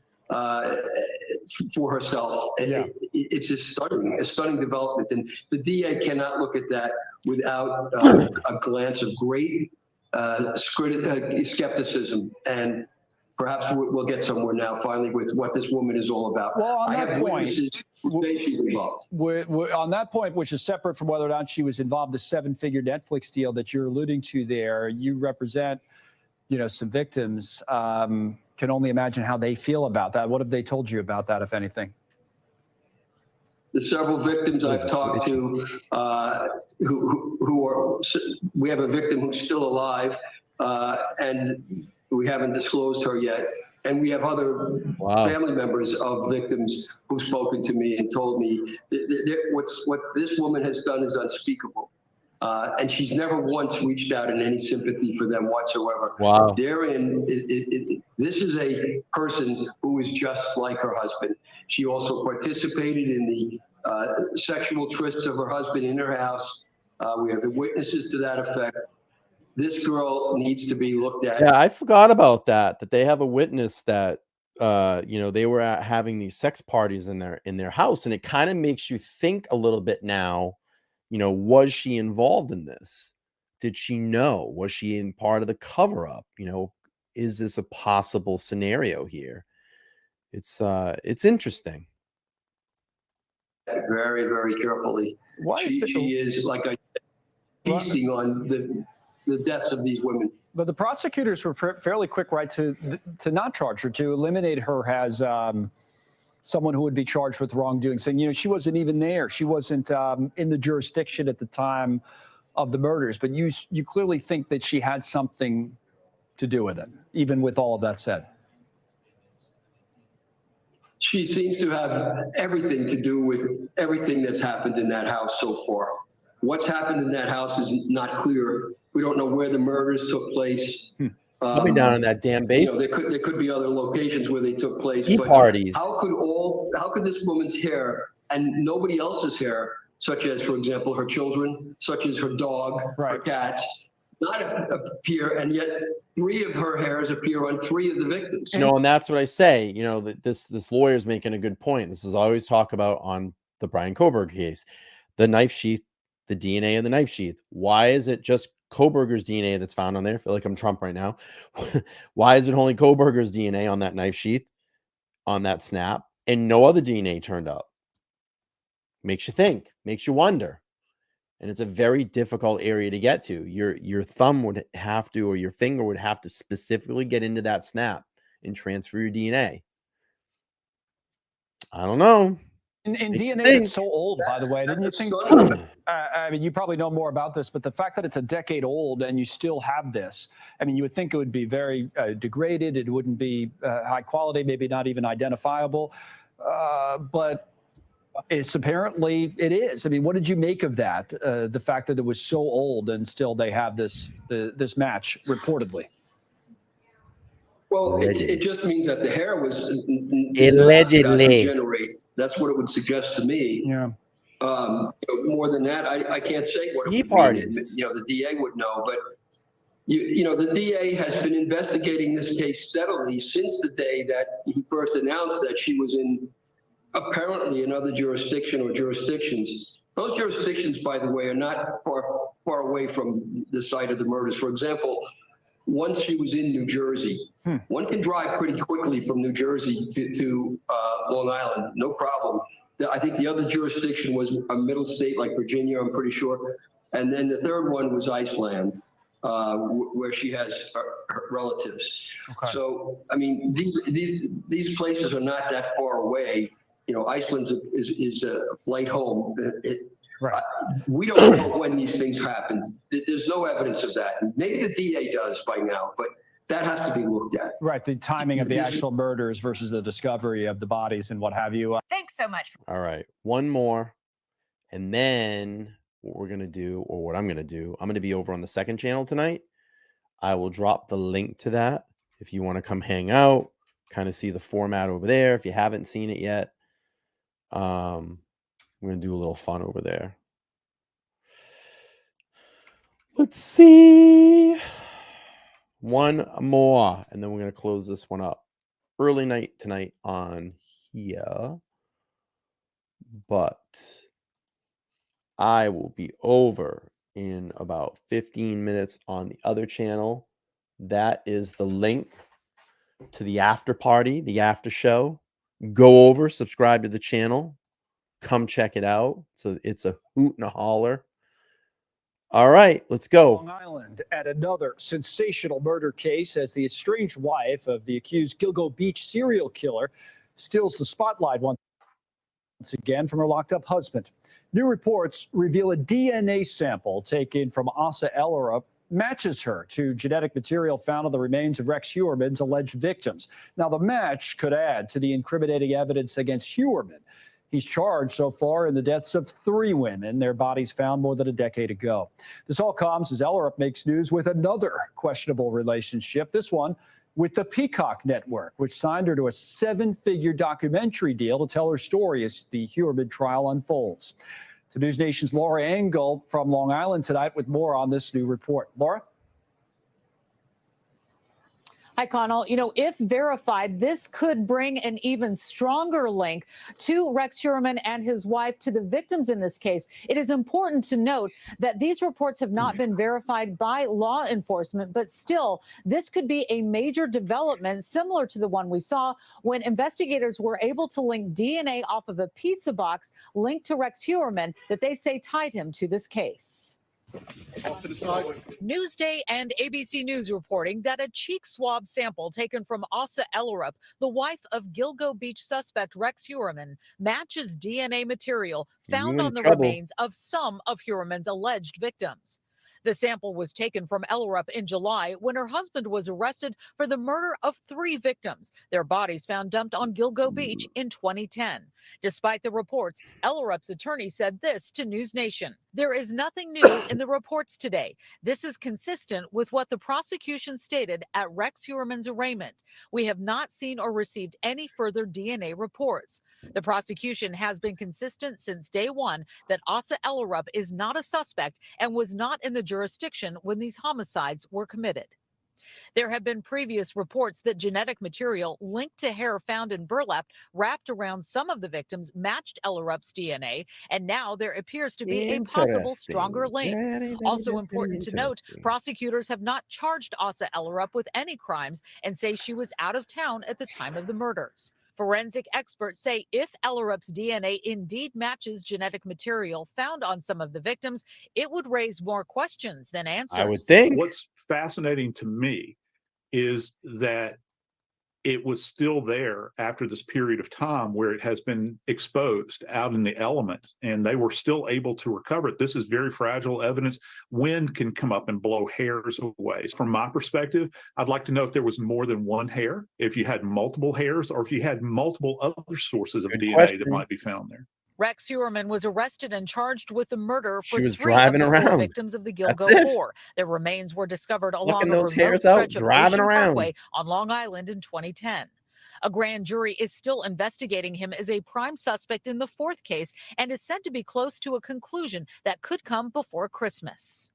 for herself. It's a stunning development, and the DA cannot look at that without a glance of great skepticism. And perhaps we'll get somewhere now, finally, with what this woman is all about. Well, on I that have point, witnesses who say she's involved. On that point, which is separate from whether or not she was involved, the 7-figure Netflix deal that you're alluding to there, you represent, some victims. Can only imagine how they feel about that. What have they told you about that, if anything? The several victims I've talked to, who are, we have a victim who's still alive, and we haven't disclosed her yet. And we have other family members of victims who've spoken to me and told me what this woman has done is unspeakable. And she's never once reached out in any sympathy for them whatsoever. Wow. This is a person who is just like her husband. She also participated in the sexual trysts of her husband in her house. We have the witnesses to that effect. This girl needs to be looked at. Yeah, I forgot about that they have a witness that they were having these sex parties in their house, and it kind of makes you think a little bit now. Was she involved in this? Did she know? Was she in part of the cover up? Is this a possible scenario here? It's interesting. Very, very carefully. She is, like I said, feasting on the deaths of these women. But the prosecutors were fairly quick, right, to not charge her, to eliminate her as someone who would be charged with wrongdoing, saying, she wasn't even there. She wasn't in the jurisdiction at the time of the murders. But you clearly think that she had something to do with it, even with all of that said. She seems to have everything to do with everything that's happened in that house so far. What's happened in that house is not clear. We don't know where the murders took place. Probably down in that damn basement. There could be other locations where they took place. Tea but parties. How could this woman's hair and nobody else's hair, such as, for example, her children, such as her dog, her cats, not appear, and yet 3 of her hairs appear on 3 of the victims. And that's what I say. This lawyer's making a good point. This is always talk about on the Brian Koberger case, the knife sheath, the DNA in the knife sheath. Why is it just Koberger's DNA that's found on there? I feel like I'm Trump right now. Why is it only Koberger's DNA on that knife sheath, on that snap, and no other DNA turned up? Makes you think, makes you wonder. And it's a very difficult area to get to. Your thumb would have to, or your finger would have to specifically get into that snap and transfer your DNA. I don't know. And DNA that's so old, by the way, didn't you think? I mean, you probably know more about this, but the fact that it's a decade old and you still have this, I mean, you would think it would be very degraded. It wouldn't be high quality, maybe not even identifiable. But it's apparently it is. I mean, what did you make of that? The fact that it was so old and still they have this match reportedly. Well, it just means that the hair was allegedly generate. That's what it would suggest to me. Yeah. More than that, I can't say what it would parties. mean. The DA would know, but the DA has been investigating this case steadily since the day that he first announced that she was in apparently another jurisdiction or jurisdictions. Those jurisdictions, by the way, are not far away from the site of the murders. For example, once she was in New Jersey, one can drive pretty quickly from New Jersey to Long Island, no problem. I think the other jurisdiction was a middle state like Virginia, I'm pretty sure. And then the third one was Iceland, where she has her relatives. Okay. So, I mean, these places are not that far away. Iceland is a flight home. Right. We don't know when these things happened. There's no evidence of that. Maybe the DA does by now, but that has to be looked at. Right. The timing of the actual murders versus the discovery of the bodies and what have you. Thanks so much. All right. One more. And then what we're going to do, or what I'm going to do, I'm going to be over on the second channel tonight. I will drop the link to that if you want to come hang out, kind of see the format over there if you haven't seen it yet. We're going to do a little fun over there. Let's see. One more, and then we're going to close this one up. Early night tonight on here, but I will be over in about 15 minutes on the other channel. That is the link to the after party, the after show. Go over, subscribe to the channel, come check it out. So it's a hoot and a holler. All right, let's go. Long Island at another sensational murder case as the estranged wife of the accused Gilgo Beach serial killer steals the spotlight once again from her locked up husband. New reports reveal a DNA sample taken from Asa Ellerup matches her to genetic material found on the remains of Rex Heuermann's alleged victims. Now, the match could add to the incriminating evidence against Heuermann. He's charged so far in the deaths of 3 women, their bodies found more than a decade ago. This all comes as Ellerup makes news with another questionable relationship, this one with the Peacock Network, which signed her to a 7-figure documentary deal to tell her story as the Heuermann trial unfolds. To News Nation's Laura Engel from Long Island tonight with more on this new report. Laura? Hi, Connell. You know, if verified, this could bring an even stronger link to Rex Heuermann and his wife to the victims in this case. It is important to note that these reports have not been verified by law enforcement, but still, this could be a major development similar to the one we saw when investigators were able to link DNA off of a pizza box linked to Rex Heuermann that they say tied him to this case. Newsday and ABC News reporting that a cheek swab sample taken from Asa Ellerup, the wife of Gilgo Beach suspect Rex Heuermann, matches DNA material found on the remains of some of Heuermann's alleged victims. The sample was taken from Ellerup in July when her husband was arrested for the murder of 3 victims, their bodies found dumped on Gilgo Beach in 2010. Despite the reports, Ellerup's attorney said this to News Nation. There is nothing new in the reports today. This is consistent with what the prosecution stated at Rex Heuermann's arraignment. We have not seen or received any further DNA reports. The prosecution has been consistent since day one that Asa Ellerup is not a suspect and was not in the jurisdiction when these homicides were committed. There have been previous reports that genetic material linked to hair found in burlap wrapped around some of the victims matched Ellerup's DNA, and now there appears to be a possible stronger link. Also important to note, prosecutors have not charged Asa Ellerup with any crimes and say she was out of town at the time of the murders. Forensic experts say if Ellerup's DNA indeed matches genetic material found on some of the victims, it would raise more questions than answers. I would think. What's fascinating to me is that it was still there after this period of time where it has been exposed out in the elements, and they were still able to recover it. This is very fragile evidence. Wind can come up and blow hairs away. From my perspective, I'd like to know if there was more than one hair, if you had multiple hairs, or if you had multiple other sources of DNA that might be found there. Rex Heuermann was arrested and charged with the murder for 3 driving of the 4 around. victims of the Gilgo 4. Their remains were discovered along a remote stretch of Ocean Parkway on Long Island in 2010. A grand jury is still investigating him as a prime suspect in the 4th case and is said to be close to a conclusion that could come before Christmas.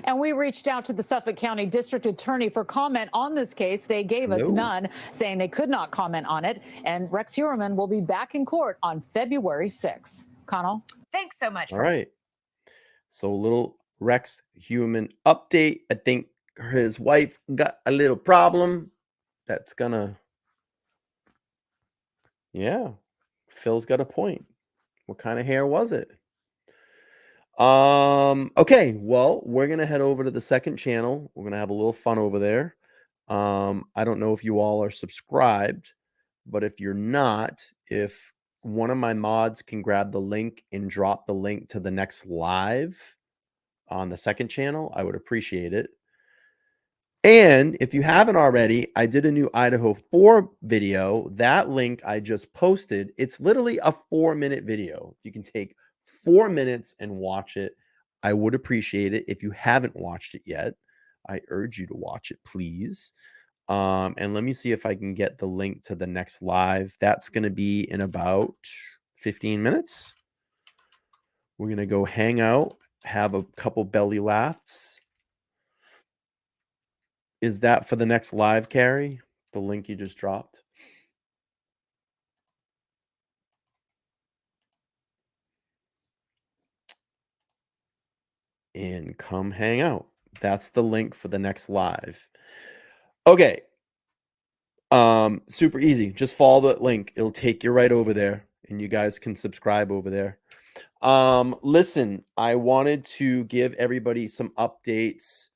And we reached out to the Suffolk County District Attorney for comment on this case. They gave us none, saying they could not comment on it. And Rex Heuermann will be back in court on February 6th. Connell? Thanks so much. All right. So a little Rex Heuermann update. I think his wife got a little problem. That's gonna... Yeah. Phil's got a point. What kind of hair was it? Okay, well, we're gonna head over to the second channel. We're gonna have a little fun over there. I don't know if you all are subscribed, but if you're not, if one of my mods can grab the link and drop the link to the next live on the second channel, I would appreciate it. And if you haven't already, I did a new Idaho 4 video. That link I just posted. It's literally a 4-minute video. You can take 4 minutes and watch it. I would appreciate it. If you haven't watched it yet, I urge you to watch it, please. And let me see if I can get the link to the next live. That's going to be in about 15 minutes. We're going to go hang out, have a couple belly laughs. Is that for the next live, Carrie? The link you just dropped? And come hang out. That's the link for the next live. Okay. Super easy. Just follow the link. It'll take you right over there, and you guys can subscribe over there. Listen, I wanted to give everybody some updates.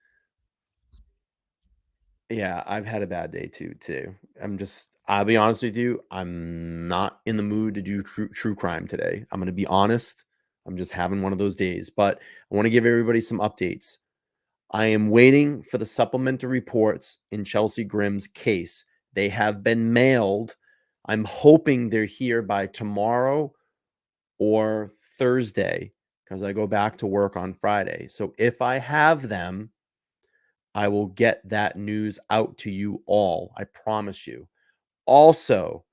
Yeah, I've had a bad day too. I'll be honest with you, I'm not in the mood to do true crime today. I'm going to be honest. I'm just having one of those days, but I want to give everybody some updates. I am waiting for the supplementary reports in Chelsea Grimm's case. They have been mailed. I'm hoping they're here by tomorrow or Thursday because I go back to work on Friday. So if I have them, I will get that news out to you all. I promise you. Also,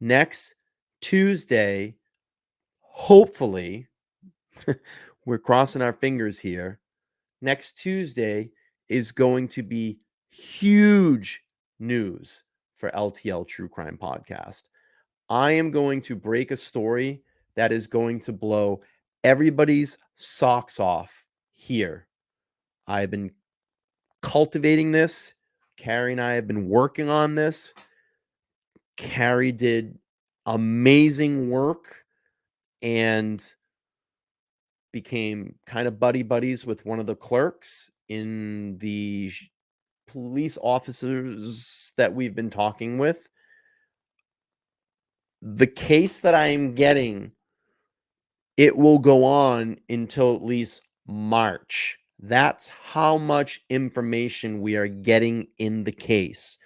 next Tuesday, hopefully, we're crossing our fingers here. Next Tuesday is going to be huge news for LTL True Crime Podcast. I am going to break a story that is going to blow everybody's socks off here. I've been cultivating this. Carrie and I have been working on this. Carrie did amazing work and became kind of buddies with one of the clerks in the police officers that we've been talking with. The case that I am getting, it will go on until at least March. That's how much information we are getting in the case.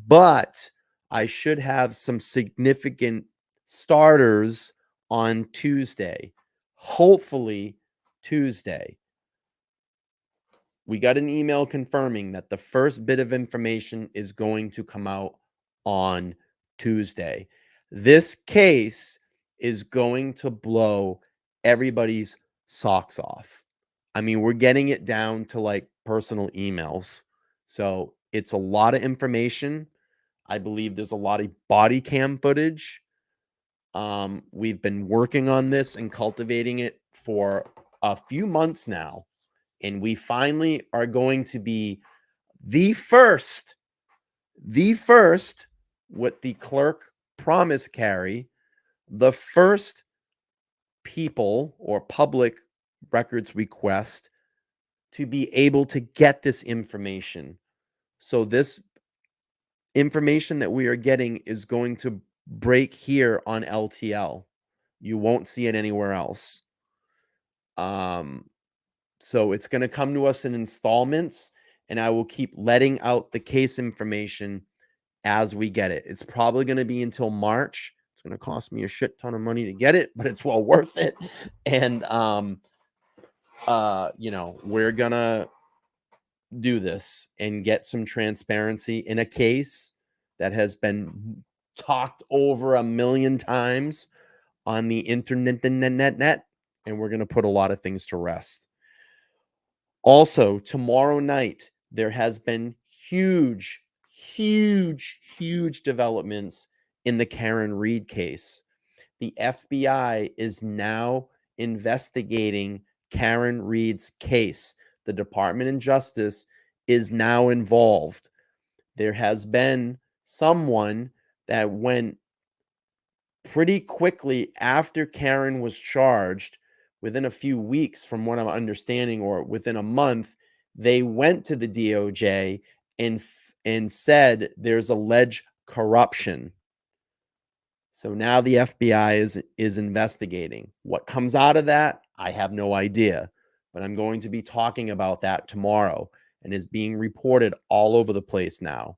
But I should have some significant starters on Tuesday. Hopefully, Tuesday. We got an email confirming that the first bit of information is going to come out on Tuesday. This case is going to blow everybody's socks off. I mean, we're getting it down to like personal emails. So it's a lot of information. I believe there's a lot of body cam footage. We've been working on this and cultivating it for a few months now. And we finally are going to be the first, what the clerk promised, Carrie, the first people or public records request to be able to get this information. So this information that we are getting is going to break here on LTL. You won't see it anywhere else. So it's going to come to us in installments, and I will keep letting out the case information as we get it. It's probably going to be until March. It's going to cost me a shit ton of money to get it, but it's well worth it. And we're going to do this and get some transparency in a case that has been talked over 1 million times on the internet, and we're going to put a lot of things to rest. Also, tomorrow night, there has been huge developments in the Karen Reed case. The FBI is now investigating Karen Reed's case. The Department of Justice is now involved. There has been someone that went pretty quickly after Karen was charged, within a few weeks, from what I'm understanding, or within a month, they went to the DOJ and said there's alleged corruption. So now the FBI is investigating. What comes out of that, I have no idea. But I'm going to be talking about that tomorrow, and is being reported all over the place now.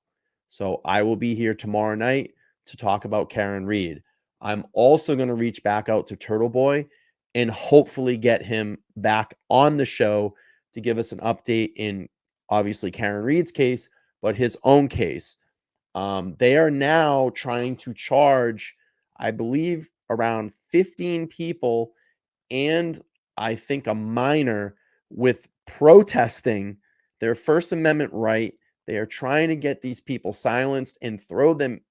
So I will be here tomorrow night to talk about Karen Reed. I'm also going to reach back out to Turtle Boy and hopefully get him back on the show to give us an update in, obviously, Karen Reed's case, but his own case. They are now trying to charge, I believe, around 15 people and I think a minor with protesting their First Amendment right. They are trying to get these people silenced and throw them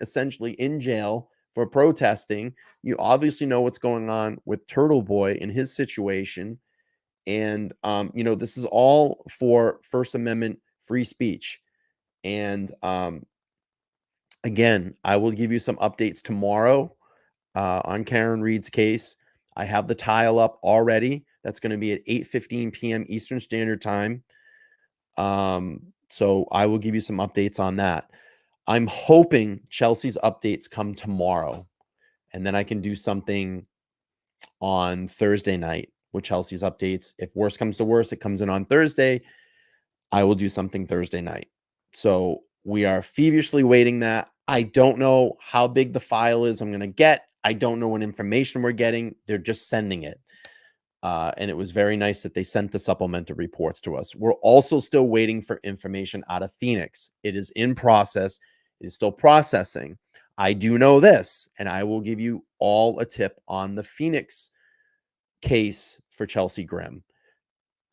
essentially in jail for protesting. You obviously know what's going on with Turtle Boy in his situation. And, this is all for First Amendment free speech. And again, I will give you some updates tomorrow on Karen Reed's case. I have the tile up already. That's going to be at 8:15 p.m. Eastern Standard Time. So I will give you some updates on that. I'm hoping Chelsea's updates come tomorrow, and then I can do something on Thursday night with Chelsea's updates. If worse comes to worse, it comes in on Thursday. I will do something Thursday night. So we are feverishly waiting that. I don't know how big the file is I'm going to get. I don't know what information we're getting. They're just sending it. And it was very nice that they sent the supplemental reports to us. We're also still waiting for information out of Phoenix. It is in process. It is still processing. I do know this, and I will give you all a tip on the Phoenix case for Chelsea Grimm.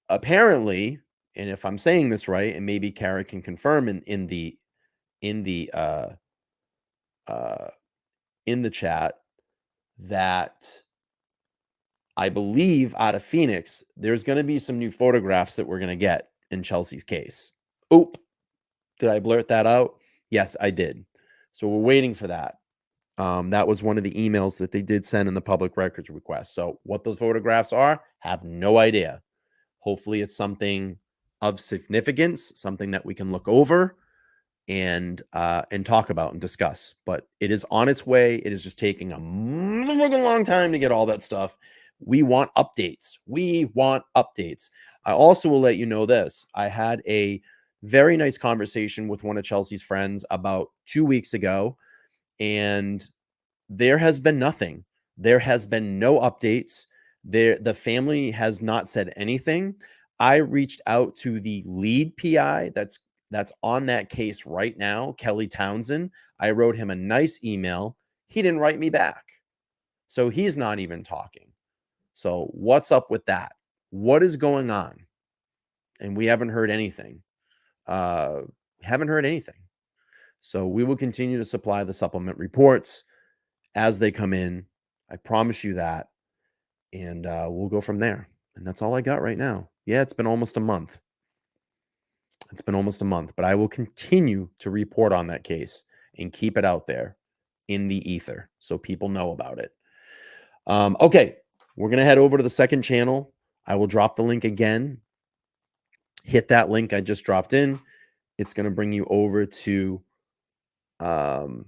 Apparently, and if I'm saying this right, and maybe Kara can confirm in the chat, that I believe out of Phoenix, there's going to be some new photographs that we're going to get in Chelsea's case. Oop, did I blurt that out? Yes, I did. So we're waiting for that. That was one of the emails that they did send in the public records request. So what those photographs are, have no idea. Hopefully it's something of significance, something that we can look over and talk about and discuss. But it is on its way. It is just taking a long time to get all that stuff. We want updates. We want updates. I also will let you know this. I had a very nice conversation with one of Chelsea's friends about 2 weeks ago, and there has been nothing. There has been no updates. The family has not said anything. I reached out to the lead PI that's on that case right now, Kelly Townsend. I wrote him a nice email. He didn't write me back. So he's not even talking. So what's up with that? What is going on? And we haven't heard anything. So we will continue to supply the supplement reports as they come in. I promise you that. And we'll go from there. And that's all I got right now. Yeah, it's been almost a month. But I will continue to report on that case and keep it out there in the ether so people know about it. Okay, we're going to head over to the second channel. I will drop the link again. Hit that link I just dropped in. It's going to bring you over to the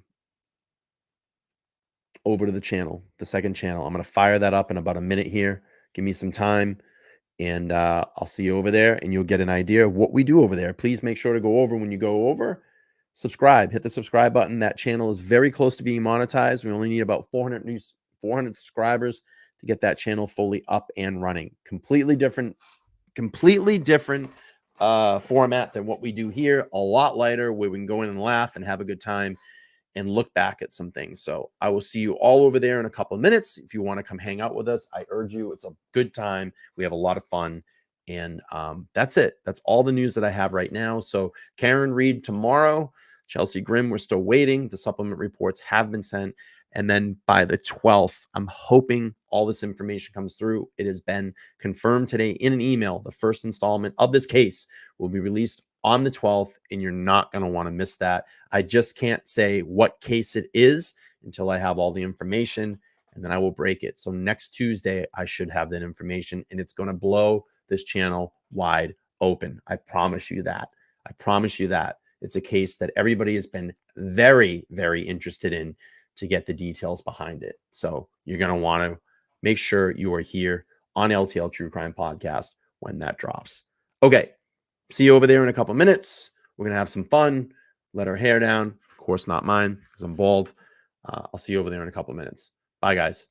channel, the second channel. I'm going to fire that up in about a minute here. Give me some time, and I'll see you over there, and you'll get an idea of what we do over there. Please make sure to go over when you go over. Subscribe. Hit the subscribe button. That channel is very close to being monetized. We only need about 400 subscribers to get that channel fully up and running. Completely different format than what we do here. A lot lighter, where we can go in and laugh and have a good time and look back at some things. So I will see you all over there in a couple of minutes. If you want to come hang out with us, I urge you. It's a good time. We have a lot of fun. And that's it. That's all the news that I have right now. So Karen Reed tomorrow, Chelsea Grimm, we're still waiting. The supplement reports have been sent. And then by the 12th, I'm hoping all this information comes through. It has been confirmed today in an email. The first installment of this case will be released on the 12th, and you're not going to want to miss that. I just can't say what case it is until I have all the information, and then I will break it. So next Tuesday, I should have that information, and it's going to blow this channel wide open. I promise you that. It's a case that everybody has been very, very interested in to get the details behind it. So you're going to want to make sure you are here on LTL True Crime Podcast when that drops. Okay. See you over there in a couple minutes. We're going to have some fun. Let our hair down. Of course, not mine because I'm bald. I'll see you over there in a couple minutes. Bye, guys.